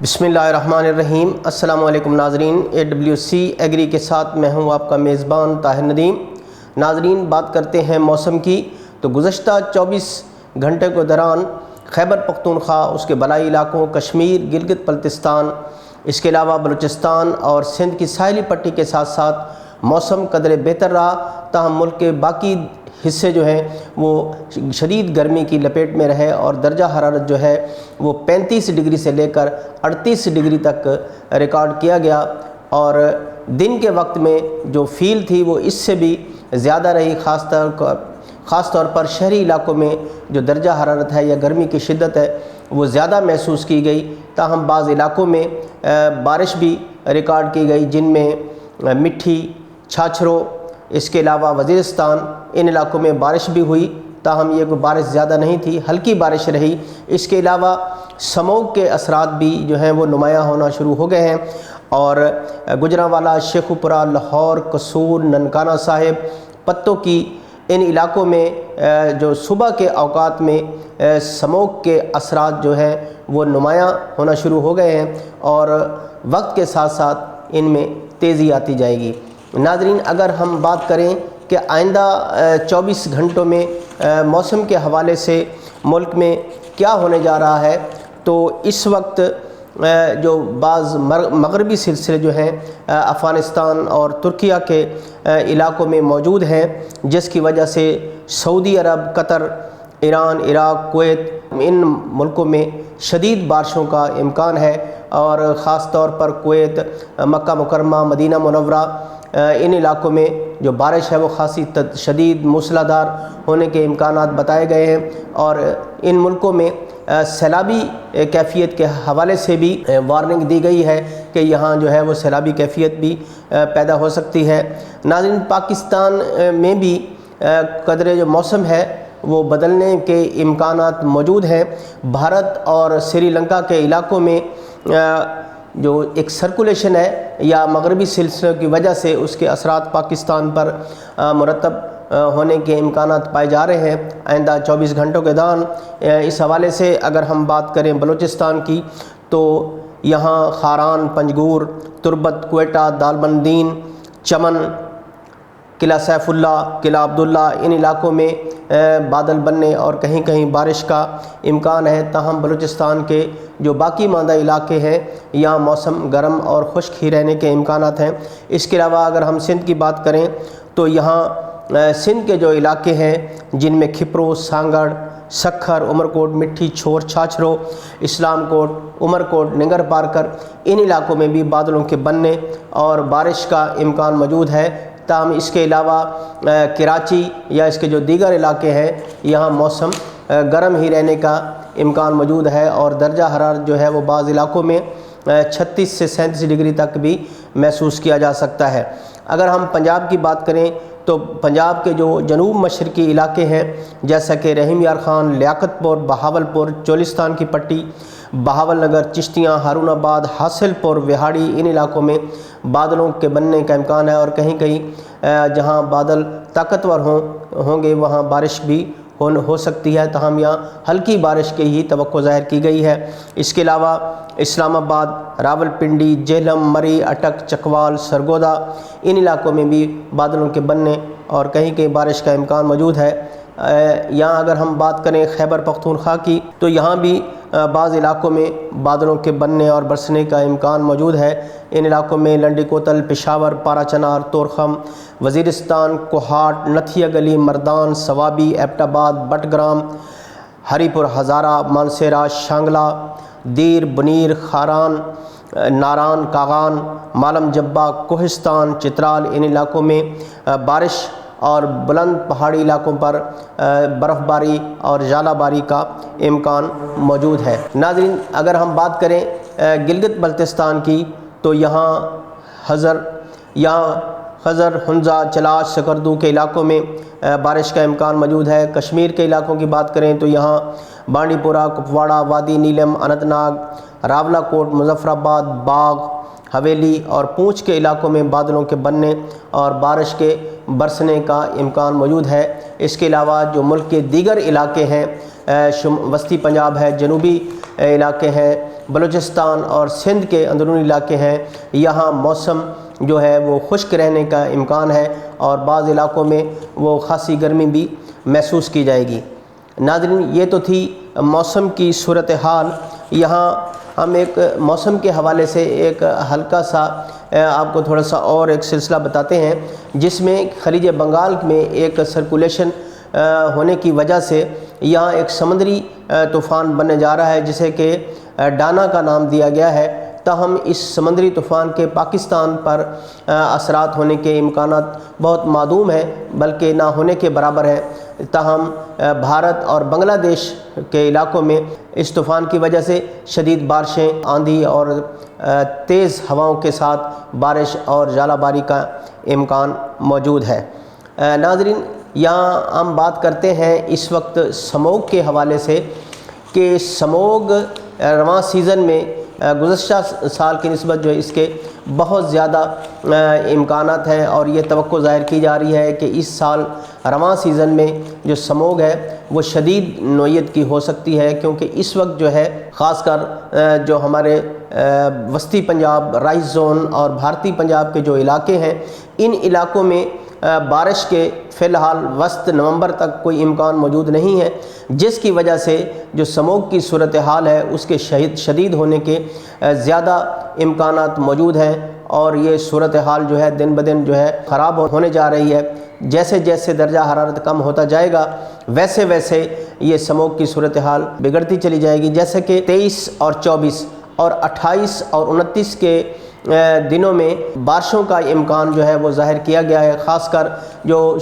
بسم اللہ الرحمن الرحیم۔ السلام علیکم ناظرین، AWC ایگری کے ساتھ میں ہوں آپ کا میزبان طاہر ندیم۔ ناظرین، بات کرتے ہیں موسم کی، تو گزشتہ 24 گھنٹے کے دوران خیبر پختونخوا، اس کے بالائی علاقوں، کشمیر، گلگت بلتستان، اس کے علاوہ بلوچستان اور سندھ کی ساحلی پٹی کے ساتھ ساتھ موسم قدرے بہتر رہا، تاہم ملک کے باقی حصے جو ہیں وہ شدید گرمی کی لپیٹ میں رہے اور درجہ حرارت جو ہے وہ 35 ڈگری سے لے کر 38 ڈگری تک ریکارڈ کیا گیا، اور دن کے وقت میں جو فیل تھی وہ اس سے بھی زیادہ رہی، خاص طور پر شہری علاقوں میں جو درجہ حرارت ہے یا گرمی کی شدت ہے وہ زیادہ محسوس کی گئی، تاہم بعض علاقوں میں بارش بھی ریکارڈ کی گئی، جن میں مٹھی، چھاچھروں، اس کے علاوہ وزیرستان، ان علاقوں میں بارش بھی ہوئی، تاہم یہ کوئی بارش زیادہ نہیں تھی، ہلکی بارش رہی۔ اس کے علاوہ سموگ کے اثرات بھی جو ہیں وہ نمایاں ہونا شروع ہو گئے ہیں، اور گجرانوالہ، شیخوپورہ، لاہور، قصور، ننکانہ صاحب، پتوں کی ان علاقوں میں جو صبح کے اوقات میں سموگ کے اثرات جو ہیں وہ نمایاں ہونا شروع ہو گئے ہیں، اور وقت کے ساتھ ساتھ ان میں تیزی آتی جائے گی۔ ناظرین، اگر ہم بات کریں کہ آئندہ 24 گھنٹوں میں موسم کے حوالے سے ملک میں کیا ہونے جا رہا ہے، تو اس وقت جو بعض مغربی سلسلے جو ہیں افغانستان اور ترکیہ کے علاقوں میں موجود ہیں، جس کی وجہ سے سعودی عرب، قطر، ایران، عراق، کویت، ان ملکوں میں شدید بارشوں کا امکان ہے، اور خاص طور پر کویت، مکہ مکرمہ، مدینہ منورہ، ان علاقوں میں جو بارش ہے وہ خاصی شدید موسلا دھار ہونے کے امکانات بتائے گئے ہیں، اور ان ملکوں میں سیلابی کیفیت کے حوالے سے بھی وارننگ دی گئی ہے کہ یہاں جو ہے وہ سیلابی کیفیت بھی پیدا ہو سکتی ہے۔ ناظرین، پاکستان میں بھی قدرے جو موسم ہے وہ بدلنے کے امکانات موجود ہیں۔ بھارت اور سری لنکا کے علاقوں میں جو ایک سرکولیشن ہے یا مغربی سلسلوں کی وجہ سے اس کے اثرات پاکستان پر مرتب ہونے کے امکانات پائے جا رہے ہیں آئندہ 24 گھنٹوں کے دوران۔ اس حوالے سے اگر ہم بات کریں بلوچستان کی، تو یہاں خاران، پنجگور، تربت، کوئٹہ، دالبندین، چمن، قلعہ سیف اللہ، قلعہ عبداللہ، ان علاقوں میں بادل بننے اور کہیں کہیں بارش کا امکان ہے، تاہم بلوچستان کے جو باقی ماندہ علاقے ہیں یہاں موسم گرم اور خشک ہی رہنے کے امکانات ہیں۔ اس کے علاوہ اگر ہم سندھ کی بات کریں تو یہاں سندھ کے جو علاقے ہیں جن میں کھپرو، سانگڑ، سکھر، عمرکوٹ، مٹھی، چھور، چھاچھرو، اسلام کوٹ، عمرکوٹ، ننگر پارکر، ان علاقوں میں بھی بادلوں کے بننے اور بارش کا امکان موجود ہے، تاہم اس کے علاوہ کراچی یا اس کے جو دیگر علاقے ہیں یہاں موسم گرم ہی رہنے کا امکان موجود ہے، اور درجہ حرارت جو ہے وہ بعض علاقوں میں 36 سے 37 ڈگری تک بھی محسوس کیا جا سکتا ہے۔ اگر ہم پنجاب کی بات کریں تو پنجاب کے جو جنوب مشرقی علاقے ہیں جیسا کہ رحیم یار خان، لیاقت پور، بہاولپور، چولستان کی پٹی، بہاول نگر، چشتیاں، ہارون آباد، حاصل پور، وہاڑی، ان علاقوں میں بادلوں کے بننے کا امکان ہے، اور کہیں کہیں جہاں بادل طاقتور ہوں گے وہاں بارش بھی ہو سکتی ہے، تاہم یہاں ہلکی بارش کی ہی توقع ظاہر کی گئی ہے۔ اس کے علاوہ اسلام آباد، راولپنڈی، جہلم، مری، اٹک، چکوال، سرگودا، ان علاقوں میں بھی بادلوں کے بننے اور کہیں کہیں بارش کا امکان موجود ہے۔ یہاں اگر ہم بات کریں خیبر پختونخوا کی، تو یہاں بھی بعض علاقوں میں بادلوں کے بننے اور برسنے کا امکان موجود ہے۔ ان علاقوں میں لنڈی کوتل، پشاور، پارا چنار، تورخم، وزیرستان، کوہاٹ، نتھیا گلی، مردان، سوابی، ایبٹ آباد، بٹ گرام، ہری پور، ہزارہ، مانسیرہ، شانگلہ، دیر، بنیر، خاران، ناران، کاغان، مالم جبہ، کوہستان، چترال، ان علاقوں میں بارش اور بلند پہاڑی علاقوں پر برف باری اور ژالہ باری کا امکان موجود ہے۔ ناظرین، اگر ہم بات کریں گلگت بلتستان کی، تو یہاں خزر، ہنزہ، چلاش، سکردو کے علاقوں میں بارش کا امکان موجود ہے۔ کشمیر کے علاقوں کی بات کریں تو یہاں بانڈی پورہ، کپواڑہ، وادی نیلم، اننت ناگ، راولہ کوٹ، مظفر آباد، باغ، حویلی اور پونچھ کے علاقوں میں بادلوں کے بننے اور بارش کے برسنے کا امکان موجود ہے۔ اس کے علاوہ جو ملک کے دیگر علاقے ہیں، وسطی پنجاب ہے، جنوبی علاقے ہیں، بلوچستان اور سندھ کے اندرونی علاقے ہیں، یہاں موسم جو ہے وہ خشک رہنے کا امکان ہے اور بعض علاقوں میں وہ خاصی گرمی بھی محسوس کی جائے گی۔ ناظرین، یہ تو تھی موسم کی صورتحال۔ یہاں ہم ایک موسم کے حوالے سے ایک ہلکا سا آپ کو تھوڑا سا اور ایک سلسلہ بتاتے ہیں، جس میں خلیج بنگال میں ایک سرکولیشن ہونے کی وجہ سے یہاں ایک سمندری طوفان بننے جا رہا ہے، جسے کہ ڈانا کا نام دیا گیا ہے۔ تاہم اس سمندری طوفان کے پاکستان پر اثرات ہونے کے امکانات بہت معدوم ہیں، بلکہ نہ ہونے کے برابر ہیں۔ تاہم بھارت اور بنگلہ دیش کے علاقوں میں اس طوفان کی وجہ سے شدید بارشیں، آندھی اور تیز ہواؤں کے ساتھ بارش اور ژالہ باری کا امکان موجود ہے۔ ناظرین، یہاں ہم بات کرتے ہیں اس وقت سموگ کے حوالے سے کہ سموگ رواں سیزن میں گزشتہ سال کی نسبت جو ہے اس کے بہت زیادہ امکانات ہیں، اور یہ توقع ظاہر کی جا رہی ہے کہ اس سال رواں سیزن میں جو سموگ ہے وہ شدید نوعیت کی ہو سکتی ہے، کیونکہ اس وقت جو ہے خاص کر جو ہمارے وسطی پنجاب، رائس زون اور بھارتی پنجاب کے جو علاقے ہیں، ان علاقوں میں بارش کے فی الحال وسط نومبر تک کوئی امکان موجود نہیں ہے، جس کی وجہ سے جو سموگ کی صورتحال ہے اس کے شدید ہونے کے زیادہ امکانات موجود ہیں، اور یہ صورتحال جو ہے دن بدن جو ہے خراب ہونے جا رہی ہے۔ جیسے جیسے درجہ حرارت کم ہوتا جائے گا ویسے ویسے یہ سموگ کی صورتحال بگڑتی چلی جائے گی، جیسے کہ 23 اور 24 اور 28 اور 29 کے دنوں میں بارشوں کا امکان جو ہے وہ ظاہر کیا گیا ہے۔ خاص کر جو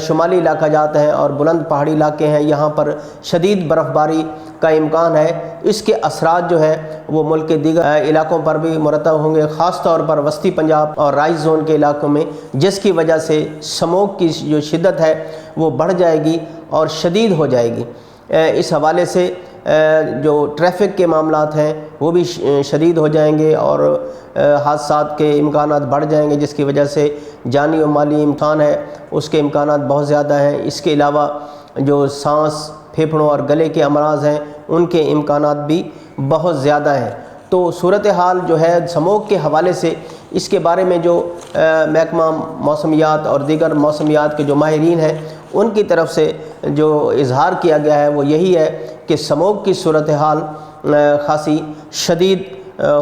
شمالی علاقہ جات ہیں اور بلند پہاڑی علاقے ہیں، یہاں پر شدید برف باری کا امکان ہے۔ اس کے اثرات جو ہے وہ ملک کے دیگر علاقوں پر بھی مرتب ہوں گے، خاص طور پر وسطی پنجاب اور رائس زون کے علاقوں میں، جس کی وجہ سے سموگ کی جو شدت ہے وہ بڑھ جائے گی اور شدید ہو جائے گی۔ اس حوالے سے جو ٹریفک کے معاملات ہیں وہ بھی شدید ہو جائیں گے اور حادثات کے امکانات بڑھ جائیں گے، جس کی وجہ سے جانی و مالی امکان ہے اس کے امکانات بہت زیادہ ہیں۔ اس کے علاوہ جو سانس، پھیپھڑوں اور گلے کے امراض ہیں ان کے امکانات بھی بہت زیادہ ہیں۔ تو صورتحال جو ہے سموگ کے حوالے سے اس کے بارے میں جو محکمہ موسمیات اور دیگر موسمیات کے جو ماہرین ہیں ان کی طرف سے جو اظہار کیا گیا ہے وہ یہی ہے کہ سموگ کی صورتحال خاصی شدید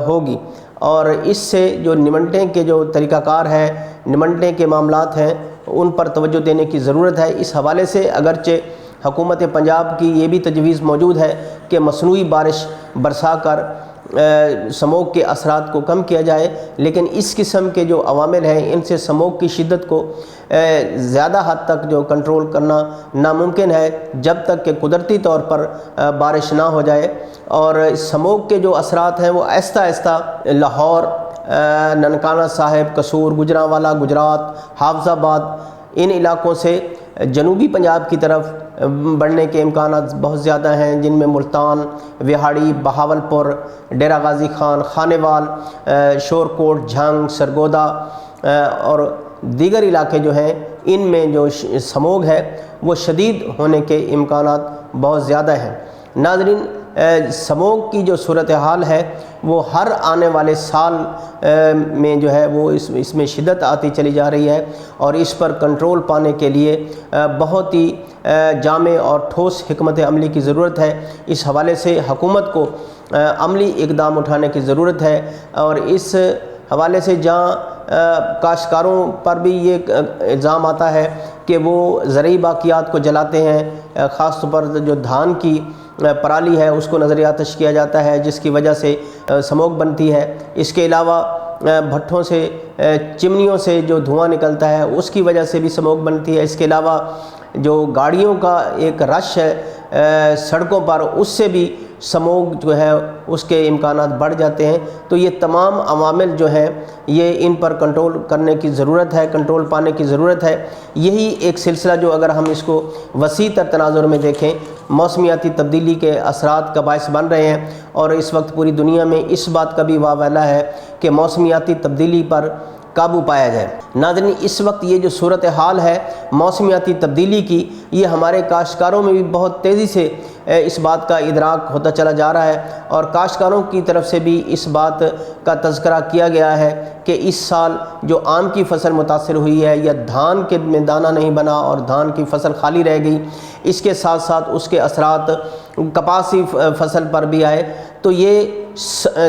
ہوگی، اور اس سے جو نمٹنے کے جو طریقہ کار ہے، نمٹنے کے معاملات ہیں، ان پر توجہ دینے کی ضرورت ہے۔ اس حوالے سے اگرچہ حکومت پنجاب کی یہ بھی تجویز موجود ہے کہ مصنوعی بارش برسا کر سموگ کے اثرات کو کم کیا جائے، لیکن اس قسم کے جو عوامل ہیں ان سے سموگ کی شدت کو زیادہ حد تک جو کنٹرول کرنا ناممکن ہے جب تک کہ قدرتی طور پر بارش نہ ہو جائے۔ اور سموگ کے جو اثرات ہیں وہ آہستہ آہستہ لاہور، ننکانہ صاحب، قصور، گوجرانوالا، گجرات، حافظ آباد، ان علاقوں سے جنوبی پنجاب کی طرف بڑھنے کے امکانات بہت زیادہ ہیں، جن میں ملتان، وہاڑی، بہاولپور، ڈیرہ غازی خان، خانیوال، شورکوٹ، جھنگ، سرگودا اور دیگر علاقے جو ہیں ان میں جو سموگ ہے وہ شدید ہونے کے امکانات بہت زیادہ ہیں۔ ناظرین، سموگ کی جو صورتحال ہے وہ ہر آنے والے سال میں جو ہے وہ اس میں شدت آتی چلی جا رہی ہے، اور اس پر کنٹرول پانے کے لیے بہت ہی جامع اور ٹھوس حکمت عملی کی ضرورت ہے۔ اس حوالے سے حکومت کو عملی اقدام اٹھانے کی ضرورت ہے، اور اس حوالے سے جہاں کاشتکاروں پر بھی یہ الزام آتا ہے کہ وہ زرعی باقیات کو جلاتے ہیں، خاص طور پر جو دھان کی پرالی ہے اس کو نظر آتش کیا جاتا ہے، جس کی وجہ سے سموگ بنتی ہے۔ اس کے علاوہ بھٹھوں سے، چمنیوں سے جو دھواں نکلتا ہے اس کی وجہ سے بھی سموگ بنتی ہے۔ اس کے علاوہ جو گاڑیوں کا ایک رش ہے سڑکوں پر، اس سے بھی سموگ جو ہے اس کے امکانات بڑھ جاتے ہیں۔ تو یہ تمام عوامل جو ہیں یہ ان پر کنٹرول کرنے کی ضرورت ہے، کنٹرول پانے کی ضرورت ہے۔ یہی ایک سلسلہ جو اگر ہم اس کو وسیع تر تناظر میں دیکھیں، موسمیاتی تبدیلی کے اثرات کا باعث بن رہے ہیں، اور اس وقت پوری دنیا میں اس بات کا بھی واویلا ہے کہ موسمیاتی تبدیلی پر قابو پایا جائے۔ ناظرین، اس وقت یہ جو صورتحال ہے موسمیاتی تبدیلی کی، یہ ہمارے کاشتکاروں میں بھی بہت تیزی سے اس بات کا ادراک ہوتا چلا جا رہا ہے، اور کاشتکاروں کی طرف سے بھی اس بات کا تذکرہ کیا گیا ہے کہ اس سال جو آم کی فصل متاثر ہوئی ہے، یا دھان کے میں دانہ نہیں بنا اور دھان کی فصل خالی رہ گئی، اس کے ساتھ ساتھ اس کے اثرات کپاسی فصل پر بھی آئے، تو یہ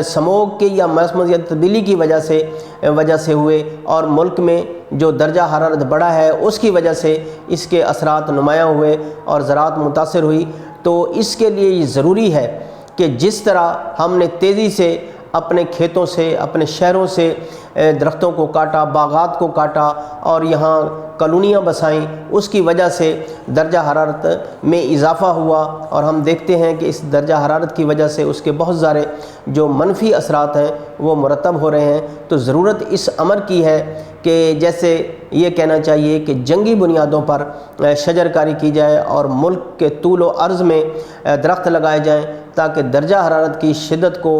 سموگ کے یا موسمیاتی تبدیلی کی وجہ سے ہوئے، اور ملک میں جو درجہ حرارت بڑھا ہے اس کی وجہ سے اس کے اثرات نمایاں ہوئے اور زراعت متاثر ہوئی۔ تو اس کے لیے یہ ضروری ہے کہ جس طرح ہم نے تیزی سے اپنے کھیتوں سے، اپنے شہروں سے درختوں کو کاٹا، باغات کو کاٹا اور یہاں کالونیاں بسائیں، اس کی وجہ سے درجہ حرارت میں اضافہ ہوا، اور ہم دیکھتے ہیں کہ اس درجہ حرارت کی وجہ سے اس کے بہت سارے جو منفی اثرات ہیں وہ مرتب ہو رہے ہیں۔ تو ضرورت اس امر کی ہے کہ جیسے یہ کہنا چاہیے کہ جنگی بنیادوں پر شجر کاری کی جائے اور ملک کے طول و عرض میں درخت لگائے جائیں، تاکہ درجہ حرارت کی شدت کو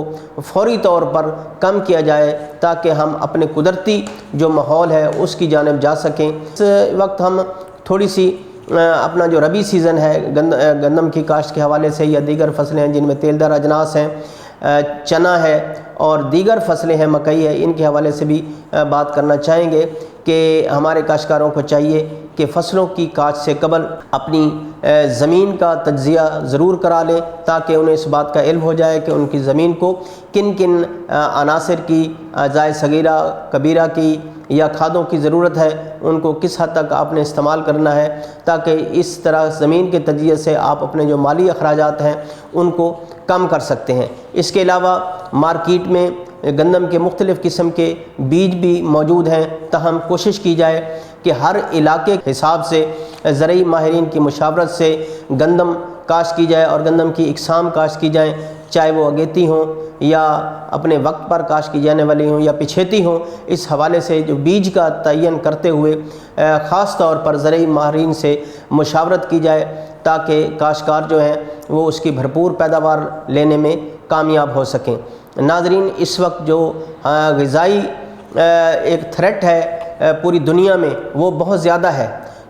فوری طور پر کم کیا جائے، تاکہ ہم اپنے قدرتی جو ماحول ہے اس کی جانب جا سکیں۔ اس وقت ہم تھوڑی سی اپنا جو ربی سیزن ہے گندم کی کاشت کے حوالے سے، یا دیگر فصلیں ہیں جن میں تیل دار اجناس ہیں، چنا ہے اور دیگر فصلیں ہیں، مکئی ہے، ان کے حوالے سے بھی بات کرنا چاہیں گے کہ ہمارے کاشتکاروں کو چاہیے کہ فصلوں کی کاشت سے قبل اپنی زمین کا تجزیہ ضرور کرا لیں، تاکہ انہیں اس بات کا علم ہو جائے کہ ان کی زمین کو کن کن عناصر کی، اجزاء صغیرہ کبیرہ کی یا کھادوں کی ضرورت ہے، ان کو کس حد تک آپ نے استعمال کرنا ہے، تاکہ اس طرح زمین کے تجزیے سے آپ اپنے جو مالی اخراجات ہیں ان کو کم کر سکتے ہیں۔ اس کے علاوہ مارکیٹ میں گندم کے مختلف قسم کے بیج بھی موجود ہیں، تاہم کوشش کی جائے کہ ہر علاقے کے حساب سے زرعی ماہرین کی مشاورت سے گندم کاشت کی جائے اور گندم کی اقسام کاشت کی جائیں، چاہے وہ اگیتی ہوں یا اپنے وقت پر کاشت کی جانے والی ہوں یا پچھیتی ہوں۔ اس حوالے سے جو بیج کا تعین کرتے ہوئے خاص طور پر زرعی ماہرین سے مشاورت کی جائے، تاکہ کاشتکار جو ہیں وہ اس کی بھرپور پیداوار لینے میں کامیاب ہو سکیں۔ ناظرین، اس وقت جو غذائی ایک تھریٹ ہے پوری دنیا میں وہ بہت زیادہ ہے،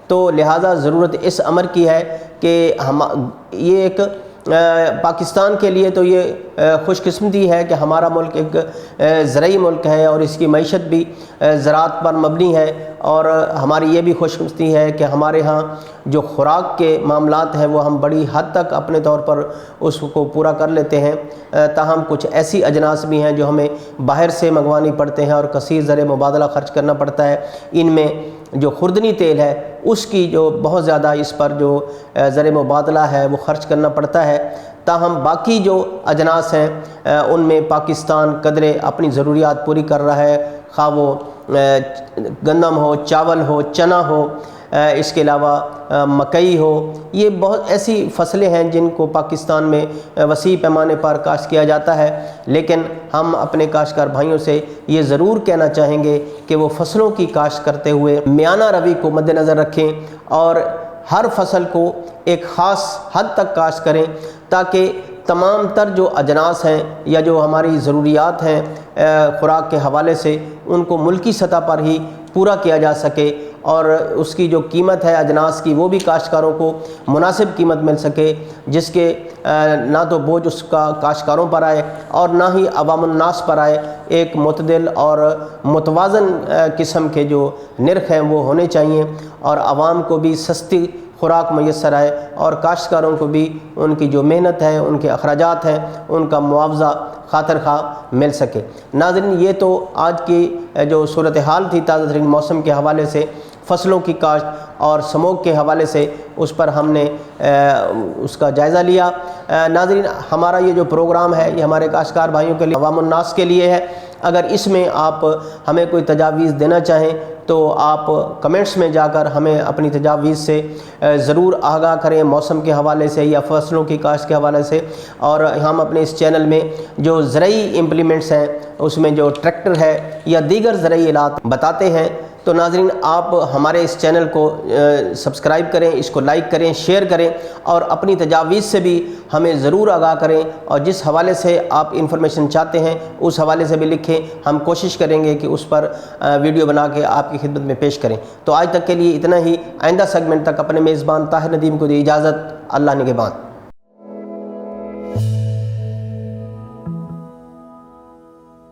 تو لہٰذا ضرورت اس امر کی ہے کہ یہ ایک پاکستان کے لیے تو یہ خوش قسمتی ہے کہ ہمارا ملک ایک زرعی ملک ہے اور اس کی معیشت بھی زراعت پر مبنی ہے، اور ہماری یہ بھی خوش قسمتی ہے کہ ہمارے ہاں جو خوراک کے معاملات ہیں وہ ہم بڑی حد تک اپنے طور پر اس کو پورا کر لیتے ہیں، تاہم کچھ ایسی اجناس بھی ہیں جو ہمیں باہر سے منگوانی پڑتے ہیں اور کثیر زر مبادلہ خرچ کرنا پڑتا ہے۔ ان میں جو خوردنی تیل ہے اس کی جو بہت زیادہ اس پر جو زر مبادلہ ہے وہ خرچ کرنا پڑتا ہے، تاہم باقی جو اجناس ہیں ان میں پاکستان قدرے اپنی ضروریات پوری کر رہا ہے، خواہ وہ گندم ہو، چاول ہو، چنا ہو، اس کے علاوہ مکئی ہو۔ یہ بہت ایسی فصلیں ہیں جن کو پاکستان میں وسیع پیمانے پر کاشت کیا جاتا ہے، لیکن ہم اپنے کاشتکار بھائیوں سے یہ ضرور کہنا چاہیں گے کہ وہ فصلوں کی کاشت کرتے ہوئے میانہ روی کو مد نظر رکھیں اور ہر فصل کو ایک خاص حد تک کاشت کریں، تاکہ تمام تر جو اجناس ہیں یا جو ہماری ضروریات ہیں خوراک کے حوالے سے ان کو ملکی سطح پر ہی پورا کیا جا سکے، اور اس کی جو قیمت ہے اجناس کی وہ بھی کاشتکاروں کو مناسب قیمت مل سکے، جس کے نہ تو بوجھ اس کا کاشتکاروں پر آئے اور نہ ہی عوام الناس پر آئے۔ ایک معتدل اور متوازن قسم کے جو نرخ ہیں وہ ہونے چاہیے، اور عوام کو بھی سستی خوراک میسر آئے اور کاشتکاروں کو بھی ان کی جو محنت ہے، ان کے اخراجات ہیں، ان کا معاوضہ خاطر خواہ مل سکے۔ ناظرین، یہ تو آج کی جو صورتحال تھی تازہ ترین موسم کے حوالے سے، فصلوں کی کاشت اور سموگ کے حوالے سے اس پر ہم نے اس کا جائزہ لیا۔ ناظرین، ہمارا یہ جو پروگرام ہے یہ ہمارے کاشتکار بھائیوں کے لیے، عوام الناس کے لیے ہے۔ اگر اس میں آپ ہمیں کوئی تجاویز دینا چاہیں تو آپ کمنٹس میں جا کر ہمیں اپنی تجاویز سے ضرور آگاہ کریں، موسم کے حوالے سے یا فصلوں کی کاشت کے حوالے سے۔ اور ہم اپنے اس چینل میں جو زرعی امپلیمنٹس ہیں اس میں جو ٹریکٹر ہے یا دیگر زرعی آلات بتاتے ہیں، تو ناظرین آپ ہمارے اس چینل کو سبسکرائب کریں، اس کو لائک کریں، شیئر کریں اور اپنی تجاویز سے بھی ہمیں ضرور آگاہ کریں، اور جس حوالے سے آپ انفارمیشن چاہتے ہیں اس حوالے سے بھی لکھیں، ہم کوشش کریں گے کہ اس پر ویڈیو بنا کے آپ کی خدمت میں پیش کریں۔ تو آج تک کے لیے اتنا ہی، آئندہ سیگمنٹ تک اپنے میزبان طاہر ندیم کو دی اجازت، اللہ نگہبان۔